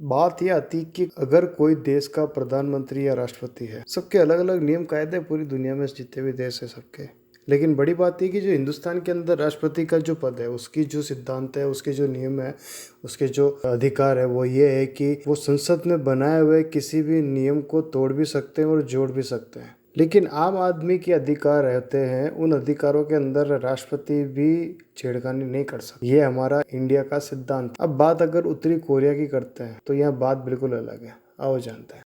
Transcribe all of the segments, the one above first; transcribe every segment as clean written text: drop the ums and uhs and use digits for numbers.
बात ये आती कि अगर कोई देश का प्रधानमंत्री या राष्ट्रपति है, सबके अलग अलग नियम कायदे पूरी दुनिया में जितने भी देश है सबके। लेकिन बड़ी बात ये कि जो हिंदुस्तान के अंदर राष्ट्रपति का जो पद है, उसकी जो सिद्धांत है, उसके जो नियम है, उसके जो अधिकार है, वो ये है कि वो संसद में बनाए हुए किसी भी नियम को तोड़ भी सकते हैं और जोड़ भी सकते हैं। लेकिन आम आदमी के अधिकार रहते हैं, उन अधिकारों के अंदर राष्ट्रपति भी छेड़खानी नहीं कर सकते। ये हमारा इंडिया का सिद्धांत। अब बात अगर उत्तरी कोरिया की करते हैं तो यह बात बिल्कुल अलग है। आओ जानते हैं।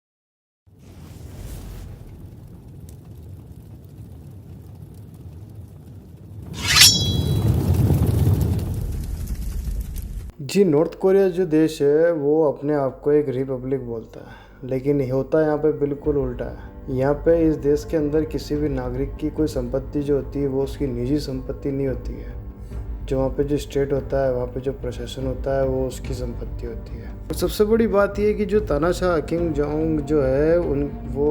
जी, नॉर्थ कोरिया जो देश है वो अपने आप को एक रिपब्लिक बोलता है, लेकिन होता यहाँ पे बिल्कुल उल्टा है। यहाँ पे इस देश के अंदर किसी भी नागरिक की कोई संपत्ति जो होती है वो उसकी निजी संपत्ति नहीं होती है। जो वहाँ पे जो स्टेट होता है, वहाँ पे जो प्रशासन होता है, वो उसकी संपत्ति होती है। और सबसे बड़ी बात ये है कि जो तानाशाह किम जोंग जो है वो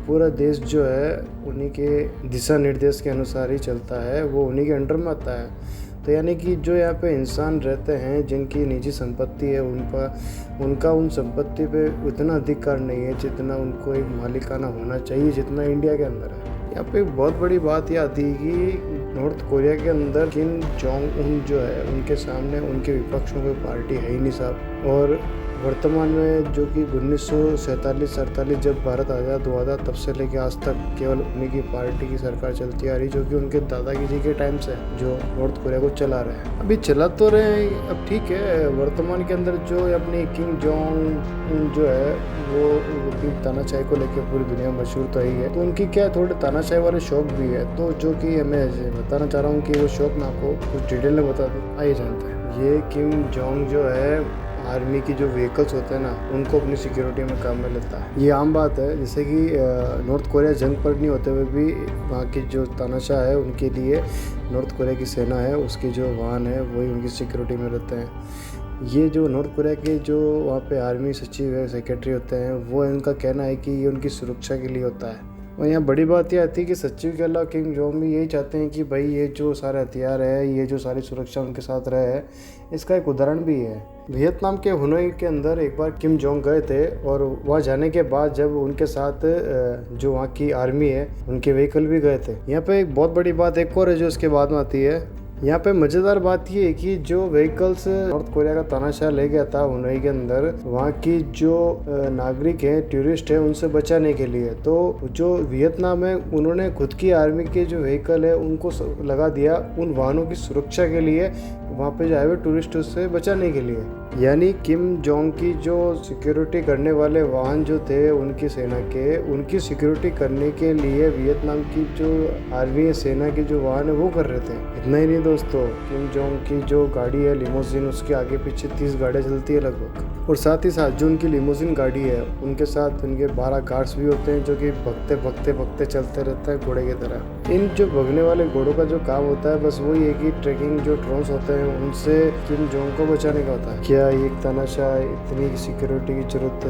पूरा देश जो है उन्हीं के दिशा निर्देश के अनुसार ही चलता है, वो उन्हीं के अंडर में आता है। तो यानी कि जो यहाँ पे इंसान रहते हैं जिनकी निजी संपत्ति है, उनका उन संपत्ति पे उतना अधिकार नहीं है जितना उनको एक मालिकाना होना चाहिए, जितना इंडिया के अंदर है। यहाँ पे एक बहुत बड़ी बात ये आती है कि नॉर्थ कोरिया के अंदर किम जोंग उन जो है, उनके सामने उनके विपक्ष में कोई पार्टी है ही नहीं साहब। और वर्तमान में जो कि 1947-48 जब भारत आज़ाद हुआ था, तब से लेके आज तक केवल उन्हीं की पार्टी की सरकार चलती आ रही, जो कि उनके दादाजी जी के टाइम से जो नॉर्थ कोरिया को चला रहे हैं। अभी चला तो रहे हैं, अब ठीक है। वर्तमान के अंदर जो अपनी किम जोंग जो है वो तानाशाही को लेकर पूरी दुनिया में मशहूर तो ही है। तो उनकी क्या थोड़े तानाशाही वाले शौक भी है, तो जो कि मैं बताना चाह रहा हूँ कि वो शौक मैं आपको कुछ डिटेल में बता दूँ। आइए जानते हैं। ये किम जोंग जो है आर्मी की जो व्हीकल्स होते हैं ना, उनको अपनी सिक्योरिटी में काम में लेता है। ये आम बात है, जैसे कि नॉर्थ कोरिया जंग पर नहीं होते हुए भी वहाँ की जो तानाशाह है उनके लिए नॉर्थ कोरिया की सेना है, उसके जो वाहन है वही उनकी सिक्योरिटी में रहते हैं। ये जो नॉर्थ कोरिया के जो वहाँ पे आर्मी सचिव है, सेक्रेटरी होते हैं, वो इनका कहना है कि ये उनकी सुरक्षा के लिए होता है। और यहाँ बड़ी बात ये आती है कि सचिव के अलावा किम जोंग भी यही चाहते हैं कि भाई ये जो सारे हथियार है, ये जो सारी सुरक्षा उनके साथ रहे है। इसका एक उदाहरण भी है। वियतनाम के हनोई के अंदर एक बार किम जोंग गए थे, और वहाँ जाने के बाद जब उनके साथ जो वहाँ की आर्मी है उनके व्हीकल भी गए थे। यहाँ पे एक बहुत बड़ी बात एक और है जो उसके बाद में आती है। यहाँ पे मज़ेदार बात ये है कि जो व्हीकल्स नॉर्थ कोरिया का तानाशाह ले गया था हुनई के अंदर, वहाँ की जो नागरिक हैं, टूरिस्ट हैं, उनसे बचाने के लिए, तो जो वियतनाम है उन्होंने खुद की आर्मी के जो व्हीकल है उनको लगा दिया उन वाहनों की सुरक्षा के लिए, वहाँ पे जो है टूरिस्ट उससे बचाने के लिए। यानी किम जोंग की जो सिक्योरिटी करने वाले वाहन जो थे उनकी सेना के, उनकी सिक्योरिटी करने के लिए वियतनाम की जो आर्मी सेना के जो वाहन है वो कर रहे थे। इतना ही नहीं दोस्तों, किम जोंग की जो गाड़ी है लिमोजिन, उसके आगे पीछे 30 गाड़ियाँ चलती है लगभग। और साथ ही साथ जो उनकी लिमोजिन गाड़ी है उनके साथ उनके 12 गार्ड्स भी होते हैं, जो कि भगते भगते भगते चलते रहते हैं घोड़े की तरह। इन जो भगने वाले घोड़ों का जो काम होता है बस वही है कि ट्रैकिंग जो ड्रोन्स होते हैं उनसे किम जोंग को बचाने का होता है। क्या एक तानाशाह इतनी सिक्योरिटी की जरूरत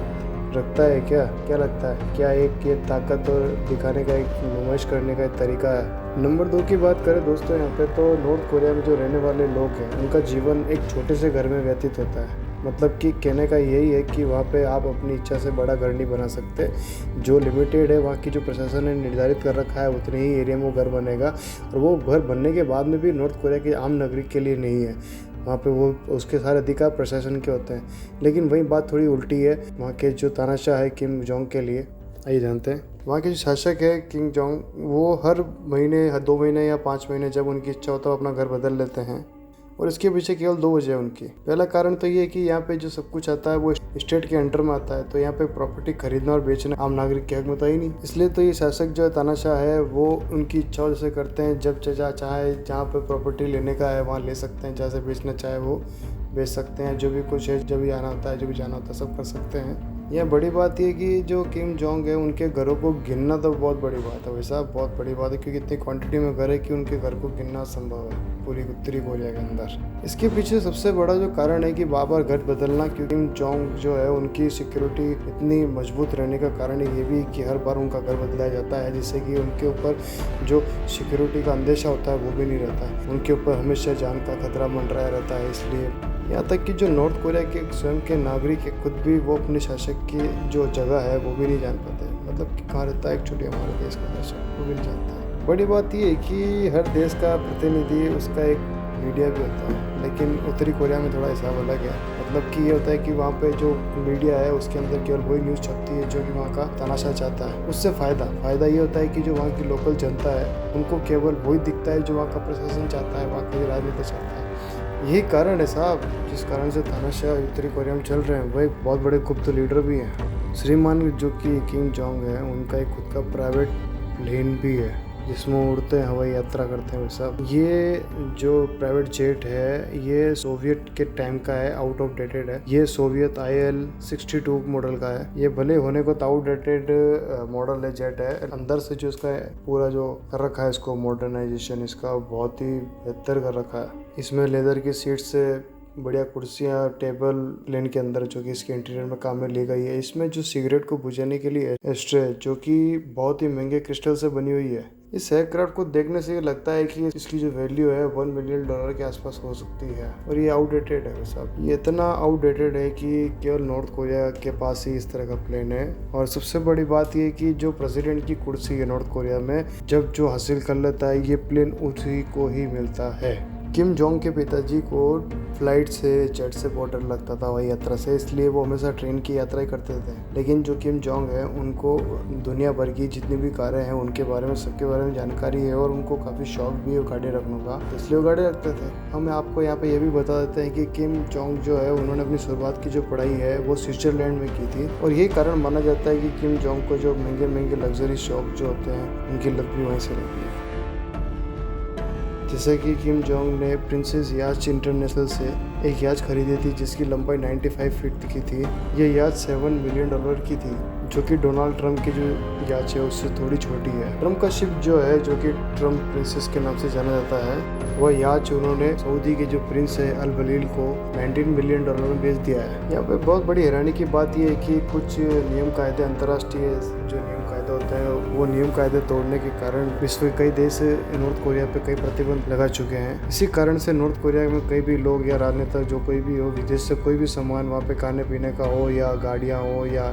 रखता है? क्या लगता है? क्या एक ये ताकत और दिखाने का, एक नुमाइश करने का एक तरीका है? नंबर 2 की बात करें दोस्तों, यहाँ पे तो नॉर्थ कोरिया में जो रहने वाले लोग हैं उनका जीवन एक छोटे से घर में व्यतीत होता है। मतलब कि कहने का यही है कि वहाँ पे आप अपनी इच्छा से बड़ा घर नहीं बना सकते। जो लिमिटेड है, वहाँ की जो प्रशासन ने निर्धारित कर रखा है उतने ही एरिया में वो घर बनेगा, और वो घर बनने के बाद में भी नॉर्थ कोरिया के आम नागरिक के लिए नहीं है। वहाँ पे वो उसके सारे अधिकार प्रशासन के होते हैं। लेकिन वही बात थोड़ी उल्टी है वहाँ के जो तानाशाह है किम जोंग के लिए। आइए जानते हैं। वहाँ के जो शासक है किम जोंग, वो हर महीने, हर 2 महीने या 5 महीने जब उनकी इच्छा होता है अपना घर बदल लेते हैं, और इसके पीछे केवल 2 वजह है उनकी। पहला कारण तो ये है कि यहाँ पे जो सब कुछ आता है वो स्टेट के अंडर में आता है, तो यहाँ पे प्रॉपर्टी खरीदना और बेचना आम नागरिक के हक में तो ही नहीं। इसलिए तो ये शासक जो है तानाशाह है वो उनकी इच्छा जैसे करते हैं, जब चाहे जहाँ पे प्रॉपर्टी लेने का है वहाँ ले सकते हैं, जैसे बेचना चाहे वो बेच सकते हैं। जो भी कुछ है, जब भी आना होता है, जो भी जाना होता है, सब कर सकते हैं। यह बड़ी बात ये कि जो किम जोंग है उनके घरों को गिनना तो बहुत बड़ी बात है, वैसा बहुत बड़ी बात है, क्योंकि इतनी क्वांटिटी में घर है कि उनके घर को गिनना संभव है पूरी उत्तरी कोरिया के अंदर। इसके पीछे सबसे बड़ा जो कारण है कि बार बार घर बदलना, क्योंकि किम जोंग जो है उनकी सिक्योरिटी इतनी मजबूत रहने का कारण ये भी कि हर बार उनका घर बदलाया जाता है, जिससे कि उनके ऊपर जो सिक्योरिटी का अंदेशा होता है वो भी नहीं रहता है। उनके ऊपर हमेशा जान का खतरा मंडराया रहता है। इसलिए यहाँ तक कि जो नॉर्थ कोरिया के स्वयं के नागरिक है खुद भी वो अपने शासक की जो जगह है वो भी नहीं जान पाते, मतलब कि कहाँ रहता है एक छोटे हमारे देश का शासक, वो भी नहीं जानता है। बड़ी बात ये है कि हर देश का प्रतिनिधि उसका एक मीडिया भी होता है, लेकिन उत्तरी कोरिया में थोड़ा हिसाब अलग है। मतलब कि ये होता है कि वहाँ पे जो मीडिया है उसके अंदर केवल वही न्यूज़ छपती है जो कि वहाँ का तानाशाह चाहता है। उससे फ़ायदा ये होता है कि जो वहाँ की लोकल जनता है उनको केवल वही दिखता है जो वहाँ का प्रशासन चाहता है, वहाँ की राजनीति चाहता है। यही कारण है साहब जिस कारण से तानाशाह उत्तरी कोरिया में चल रहे हैं। वो एक बहुत बड़े गुप्त लीडर भी हैं। श्रीमान जो कि किम जोंग है उनका एक खुद का प्राइवेट प्लेन भी है जिसमें उड़ते हैं, हवाई यात्रा करते हैं सब। ये जो प्राइवेट जेट है ये सोवियत के टाइम का है, आउट ऑफ डेटेड है। ये सोवियत IL-62 मॉडल का है। ये भले होने को तो आउटडेटेड मॉडल है, जेट है, अंदर से जो इसका पूरा जो कर रखा है इसको मॉडर्नाइजेशन इसका बहुत ही बेहतर कर रखा है। इसमें लेदर की सीट से बढ़िया कुर्सियाँ, टेबल प्लेन के अंदर जो कि इसके इंटीरियर में काम में ली गई है। इसमें जो सिगरेट को बुझाने के लिए एस्ट्रे जो कि बहुत ही महंगे क्रिस्टल से बनी हुई है। इस एयरक्राफ्ट को देखने से लगता है कि इसकी जो वैल्यू है $1 मिलियन के आसपास हो सकती है, और ये आउटडेटेड है साहब। ये इतना आउटडेटेड है कि केवल नॉर्थ कोरिया के पास ही इस तरह का प्लेन है। और सबसे बड़ी बात ये कि जो प्रेसिडेंट की कुर्सी है नॉर्थ कोरिया में, जब जो हासिल कर लेता है ये प्लेन उसी को ही मिलता है। किम जोंग के पिताजी को फ्लाइट से, जेट से बहुत डर लगता था, हवाई यात्रा से, इसलिए वो हमेशा ट्रेन की यात्रा ही करते थे। लेकिन जो किम जोंग है उनको दुनिया भर की जितनी भी कारें हैं उनके बारे में, सबके बारे में जानकारी है, और उनको काफ़ी शौक भी है गाड़ी रखने का, इसलिए वो गाड़ी रखते थे। हम आपको यहाँ पे ये भी बता देते हैं कि किम जोंग जो है उन्होंने अपनी शुरुआत की जो पढ़ाई है वो स्विट्जरलैंड में की थी, और यही कारण माना जाता है कि किम जोंग को जो महंगे महंगे लग्जरी शौक जो होते हैं उनकी लत भी वहीं से लगी है। जैसे कि किम जोंग ने प्रिंसेस याच इंटरनेशनल से एक याच खरीदी थी जिसकी लंबाई 95 फीट की थी। यह याच $7 मिलियन की थी, जो कि डोनाल्ड ट्रंप की जो याच है उससे थोड़ी छोटी है। ट्रंप का शिप जो है, जो कि ट्रंप प्रिंसेस के नाम से जाना जाता है, वह याच उन्होंने सऊदी के जो प्रिंस है अल बलील को $19 मिलियन में बेच दिया है। यहाँ पे बहुत बड़ी हैरानी की बात यह है कि कुछ नियम कायदे, अंतर्राष्ट्रीय जो नियम कायदे होते हैं, वो नियम कायदे तोड़ने के कारण विश्व के कई देश नॉर्थ कोरिया पे कई प्रतिबंध लगा चुके हैं। इसी कारण से नॉर्थ कोरिया में कई भी लोग या राजनेता जो कोई भी हो, विदेश से कोई भी सामान वहाँ पे खाने पीने का हो, या गाड़ियाँ हो, या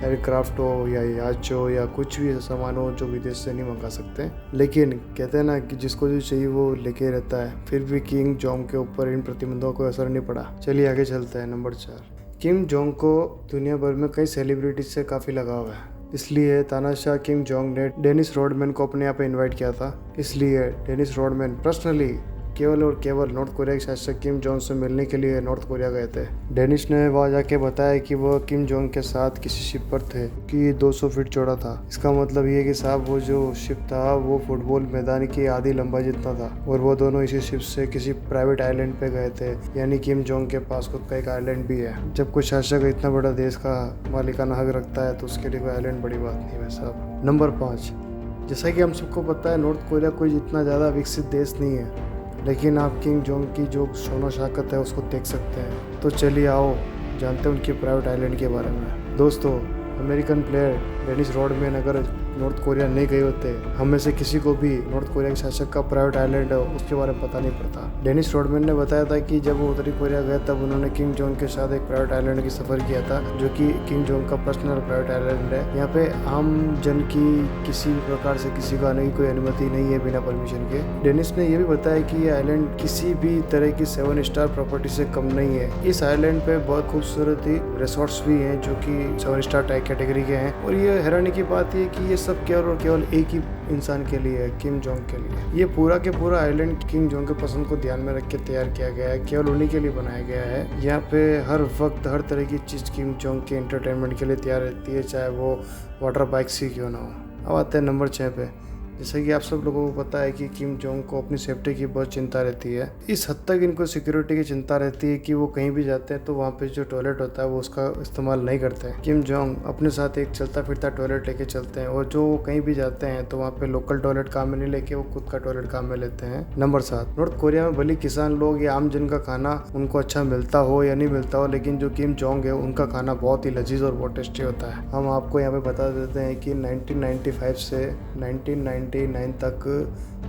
एयरक्राफ्ट हो, या याच हो, या कुछ भी सामान हो, जो विदेश से नहीं मंगा सकते। लेकिन कहते हैं ना कि जिसको जो चाहिए वो लेके रहता है। फिर भी किम जोंग के ऊपर इन प्रतिबंधों को असर नहीं पड़ा। चलिए आगे चलते हैं। नंबर 4, किम जोंग को दुनिया भर में कई सेलिब्रिटीज से काफ़ी लगाव है, इसलिए तानाशाह किम जोंग ने डेनिस रोडमैन को अपने यहाँ पे इनवाइट किया था। इसलिए डेनिस रोडमैन पर्सनली केवल और केवल नॉर्थ कोरिया के शासक किम जोंग से मिलने के लिए नॉर्थ कोरिया गए थे। डेनिस ने वहाँ जाके बताया कि वह किम जोंग के साथ किसी शिप पर थे कि 200 फीट चौड़ा था। इसका मतलब ये कि साहब वो जो शिप था वो फुटबॉल मैदान की आधी लंबाई जितना था, और वो दोनों इसी शिप से किसी प्राइवेट आइलैंड पे गए थे। यानी किम जोंग के पास खुद का एक आइलैंड भी है। जब कोई शासक इतना बड़ा देश का मालिकाना हक रखता है तो उसके लिए कोई आइलैंड बड़ी बात नहीं है साहब। नंबर 5, जैसा कि हम सबको पता है नॉर्थ कोरिया कोई इतना ज़्यादा विकसित देश नहीं है, लेकिन आप किम जोंग की जो शोनो शौकत है उसको देख सकते हैं। तो चलिए आओ जानते हैं उनके प्राइवेट आइलैंड के बारे में। दोस्तों, अमेरिकन प्लेयर डेनिस रोडमैन अगर नॉर्थ कोरिया नहीं गए होते, हम में से किसी को भी नॉर्थ कोरिया के शासक का प्राइवेट आइलैंड है उसके बारे में पता नहीं पड़ता। डेनिस रोडमैन ने बताया था कि जब वो उत्तरी कोरिया गए तब उन्होंने किम जोंग के साथ एक प्राइवेट आइलैंड की सफ़र किया था, जो कि किम जोंग का पर्सनल प्राइवेट आइलैंड है। यहाँ पे आम जन की किसी भी प्रकार से किसी को आने की कोई अनुमति नहीं है बिना परमिशन के। डेनिस ने यह भी बताया कि ये आइलैंड किसी भी तरह की 7 स्टार प्रॉपर्टी से कम नहीं है। इस आइलैंड पे बहुत खूबसूरत रिसोर्ट्स भी हैं जो कि 7 स्टार टाइप कैटेगरी के हैं। और ये हैरानी की बात ये कि ये सब केवल और केवल एक ही इंसान के लिए है, किम जोंग के लिए। ये पूरा के पूरा आइलैंड किम जोंग के पसंद को ध्यान में रख के तैयार किया गया है, केवल उन्हीं के लिए बनाया गया है। यहाँ पे हर वक्त हर तरह की चीज़ किम जोंग के एंटरटेनमेंट के लिए तैयार रहती है, चाहे वो वाटर बाइक ही क्यों ना हो। अब आते हैं नंबर 6 पे। जैसे कि आप सब लोगों को पता है कि किम जोंग को अपनी सेफ्टी की बहुत चिंता रहती है। इस हद तक इनको सिक्योरिटी की चिंता रहती है कि वो कहीं भी जाते हैं तो वहाँ पे जो टॉयलेट होता है वो उसका इस्तेमाल नहीं करते हैं। किम जोंग अपने साथ एक चलता फिरता टॉयलेट लेके चलते हैं, और जो कहीं भी जाते हैं तो वहाँ पे लोकल टॉयलेट काम में नहीं लेके वो खुद का टॉयलेट काम में लेते हैं। नंबर 7, नॉर्थ कोरिया में भले किसान लोग या आम जन का खाना उनको अच्छा मिलता हो या नहीं मिलता हो, लेकिन जो किम जोंग है उनका खाना बहुत ही लजीज और बहुत टेस्टी होता है। हम आपको यहाँ पे बता देते हैं कि 1995 से 1999 1999 तक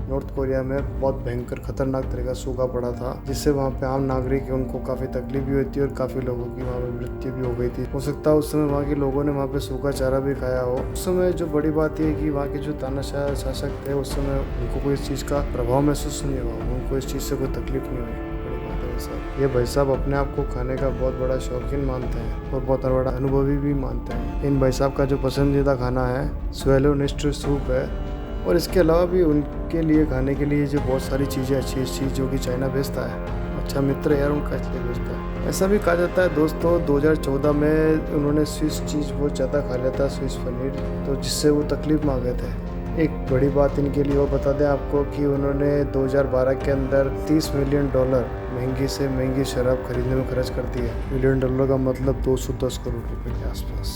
नॉर्थ कोरिया में बहुत भयंकर खतरनाक तरह का सूखा पड़ा था, जिससे वहाँ पे आम नागरिक उनको काफ़ी तकलीफ भी हुई थी और काफ़ी लोगों की वहाँ पे मृत्यु भी हो गई थी। हो सकता है उस समय वहाँ के लोगों ने वहाँ पे सूखा चारा भी खाया हो। उस समय जो बड़ी बात यह है कि वहाँ के जो तानाशाह शासक थे उस समय उनको कोई इस चीज़ का प्रभाव महसूस नहीं हुआ, उनको इस चीज़ से कोई तकलीफ नहीं हुई। ये भाई साहब अपने आप को खाने का बहुत बड़ा शौकीन मानते हैं और बहुत बड़ा अनुभवी भी मानते हैं। इन भाई साहब का जो पसंदीदा खाना है स्वेलो निस्ट सूप है, और इसके अलावा भी उनके लिए खाने के लिए जो बहुत सारी चीज़ें अच्छी चीज़ जो कि चाइना भेजता है, अच्छा मित्र यार उनका इसलिए भेजता है। ऐसा भी कहा जाता है दोस्तों 2014 में उन्होंने स्विस चीज़ बहुत ज़्यादा खा लिया था, स्विस पनीर, तो जिससे वो तकलीफ में आ गए थे। एक बड़ी बात इनके लिए वो बता दें आपको कि उन्होंने 2012 के अंदर $30 मिलियन महंगी से महंगी शराब खरीदने में खर्च कर दिया। $1 मिलियन का मतलब 210 करोड़ रुपए के आसपास।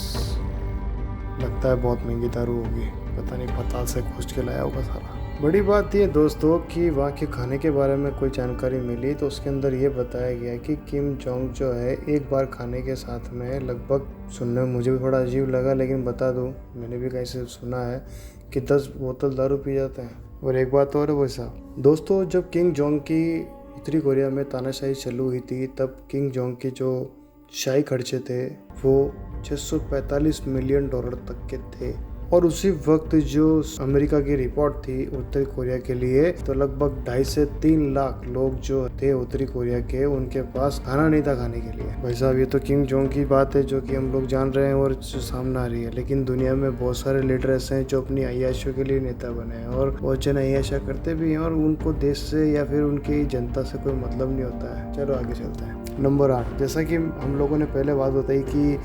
लगता है बहुत महंगी दारू होगी, पता नहीं पताल से खोज के लाया होगा सारा। बड़ी बात ये दोस्तों कि वहाँ के खाने के बारे में कोई जानकारी मिली तो उसके अंदर ये बताया गया कि किम जोंग जो है एक बार खाने के साथ में लगभग, सुनने में मुझे भी थोड़ा अजीब लगा लेकिन बता दूँ, मैंने भी कहीं से सुना है कि 10 बोतल दारू पी जाते हैं। और एक बात और है वैसा दोस्तों, जब किम जोंग की उत्तरी कोरिया में तानाशाही चालू हुई थी तब किम जोंग के जो शाही खर्चे थे वो $645 मिलियन तक के थे। और उसी वक्त जो अमेरिका की रिपोर्ट थी उत्तरी कोरिया के लिए तो लगभग 2.5 से 3 लाख लोग जो थे उत्तरी कोरिया के, उनके पास खाना नहीं था खाने के लिए। भाई साहब ये तो किम जोंग की बात है जो कि हम लोग जान रहे हैं और जो सामने आ रही है, लेकिन दुनिया में बहुत सारे लीडर ऐसे हैं जो अपनी अय्याशियों के लिए नेता बने हैं और बहुत जन अय्याशा करते भी हैं और उनको देश से या फिर उनकी जनता से कोई मतलब नहीं होता है। चलो आगे चलते हैं। नंबर 8, जैसा कि हम लोगों ने पहले बात बताई कि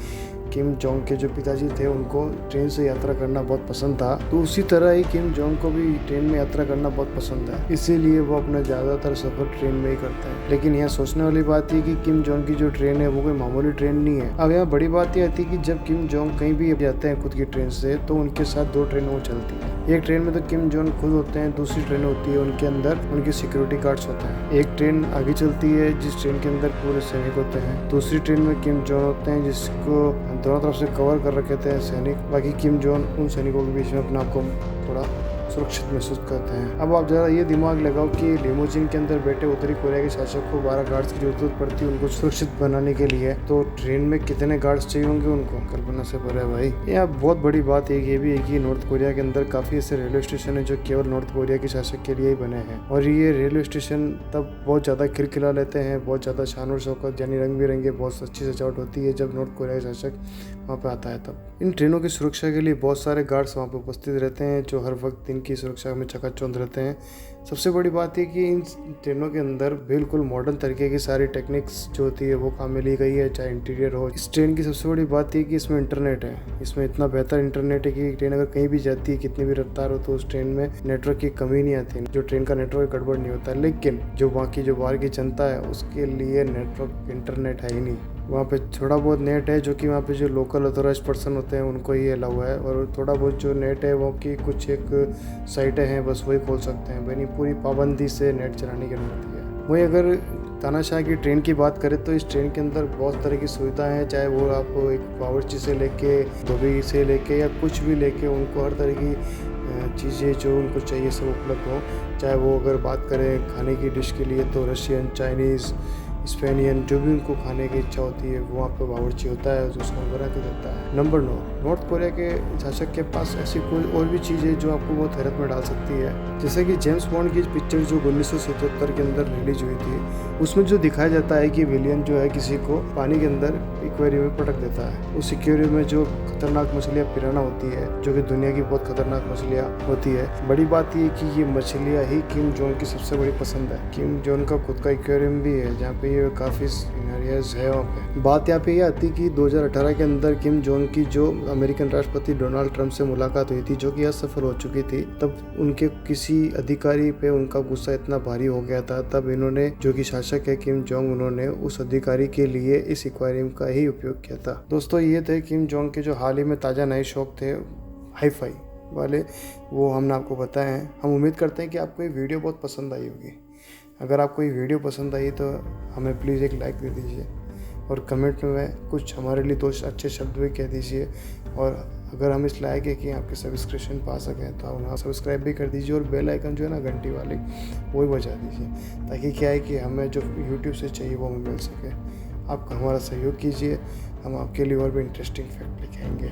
किम जोंग के जो पिताजी थे उनको ट्रेन से यात्रा करना बहुत पसंद था, तो उसी तरह ही किम जोंग को भी ट्रेन में यात्रा करना बहुत पसंद है, इसीलिए वो अपना ज़्यादातर सफ़र ट्रेन में ही करते हैं। लेकिन यहाँ सोचने वाली बात है कि किम जोंग की जो ट्रेन है वो कोई मामूली ट्रेन नहीं है। अब यहाँ बड़ी बात यह आती है कि जब किम जोंग कहीं भी जाते हैं खुद की ट्रेन से तो उनके साथ 2 ट्रेन वो चलती है। एक ट्रेन में तो किम जोंग खुद होते हैं, दूसरी ट्रेन होती है उनके अंदर उनके सिक्योरिटी गार्ड्स होते हैं। एक ट्रेन आगे चलती है जिस ट्रेन के अंदर पूरे सैनिक होते हैं, दूसरी ट्रेन में किम जोंग होते हैं जिसको दोनों तरफ से कवर कर रखे थे सैनिक। बाकी किम जोंग उन सैनिकों के बीच में अपने आप को थोड़ा सुरक्षित महसूस करते हैं। अब आप ज़रा ये दिमाग लगाओ कि लिमोजिन के अंदर बैठे उत्तरी कोरिया के शासक को 12 गार्ड्स की जरूरत पड़ती है उनको सुरक्षित बनाने के लिए, तो ट्रेन में कितने गार्ड्स चाहिए होंगे उनको, कल्पना से परे भाई। यहाँ बहुत बड़ी बात ये भी है कि नॉर्थ कोरिया के अंदर काफ़ी ऐसे रेलवे स्टेशन है जो केवल नॉर्थ कोरिया के शासक के लिए ही बने हैं, और ये रेलवे स्टेशन तब बहुत ज़्यादा खिलखिला लेते हैं, बहुत ज़्यादा शान और शौकत यानी रंग बिरंगे बहुत अच्छी सजावट होती है जब नॉर्थ कोरिया का शासक वहाँ पे आता है तब। इन ट्रेनों की सुरक्षा के लिए बहुत सारे गार्ड्स वहाँ पे उपस्थित रहते हैं जो हर वक्त इनकी सुरक्षा में चकाचौंध रहते हैं। सबसे बड़ी बात है कि इन ट्रेनों के अंदर बिल्कुल मॉडर्न तरीके की सारी टेक्निक्स जो होती है वो काम में ली गई है, चाहे इंटीरियर हो। इस ट्रेन की सबसे बड़ी बात है कि इसमें इंटरनेट है, इसमें इतना बेहतर इंटरनेट है कि ट्रेन अगर कहीं भी जाती है कितनी भी रफ्तार हो तो उस ट्रेन में नेटवर्क की कमी नहीं आती, जो ट्रेन का नेटवर्क गड़बड़ नहीं होता। लेकिन जो बाकी जो बाहर की जनता है उसके लिए नेटवर्क इंटरनेट है ही नहीं। वहाँ पे थोड़ा बहुत नेट है जो कि वहाँ पे जो लोकल ऑथोराइज पर्सन होते हैं उनको ही अलाउ है, और थोड़ा बहुत जो नेट है वो की कुछ एक साइटें हैं बस वही खोल सकते हैं, यानी पूरी पाबंदी से नेट चलाने की अनुमति है। वहीं अगर तानाशाह की ट्रेन की बात करें तो इस ट्रेन के अंदर बहुत तरह की सुविधाएं हैं, चाहे वो आपको एक बावर्ची से लेके धोबी से लेके या कुछ भी लेके उनको हर तरह की चीज़ें जो उनको चाहिए सब उपलब्ध हो। चाहे वो अगर बात करें खाने की डिश के लिए तो रशियन, चाइनीज़, स्पेनियन, जो भी उनको खाने की इच्छा होती है वो वहाँ पर बावर्ची होता है जो उसको बना के देता है। नंबर 9, नॉर्थ कोरिया के शासक के पास ऐसी कोई और भी चीज़ है जो आपको बहुत हैरत में डाल सकती है, जैसे कि जेम्स बॉन्ड की पिक्चर जो 1977 के अंदर रिलीज हुई थी उसमें जो दिखाया जाता है कि विलियन जो है किसी को पानी के अंदर एक्वेरियम में पटक देता है। उस एक्वेरियम में जो खतरनाक मछलियाँ पिराना होती है जो कि दुनिया की बहुत खतरनाक मछलियाँ होती है। बड़ी बात ये कि ये मछलियाँ ही किम जोंग की सबसे बड़ी पसंद है। किम जोंग का खुद का एक्वेरियम भी है जहाँ पे ये काफ़ी सिनेरियोज है वहाँ पे। बात यहाँ पे ये आती कि 2018 के अंदर किम जोंग की जो अमेरिकन राष्ट्रपति डोनाल्ड ट्रंप से मुलाकात हुई थी जो कि असफल हो चुकी थी, तब उनके किसी अधिकारी पे उनका गुस्सा इतना भारी हो गया था, तब इन्होंने जो कि शासक है किम जोंग, उन्होंने उस अधिकारी के लिए इस एक्वेरियम का ही उपयोग किया था। दोस्तों ये थे किम जोंग के जो हाल ही में ताज़ा नए शौक थे हाईफाई वाले, वो हमने आपको बताए हैं। हम उम्मीद करते हैं कि आपको ये वीडियो बहुत पसंद आई होगी। अगर आपको ये वीडियो पसंद आई तो हमें प्लीज़ एक लाइक दे दीजिए और कमेंट में कुछ हमारे लिए 2 अच्छे शब्द भी कह दीजिए। और अगर हम इस लायक है कि आपके सब्सक्रिप्शन पा सकें तो आप वहाँ सब्सक्राइब भी कर दीजिए और बेल आइकन जो है ना घंटी वाली वो भी बजा दीजिए, ताकि क्या है कि हमें जो यूट्यूब से चाहिए वो हमें मिल सके। आप हमारा सहयोग कीजिए, हम आपके लिए और भी इंटरेस्टिंग फैक्ट लेके आएंगे।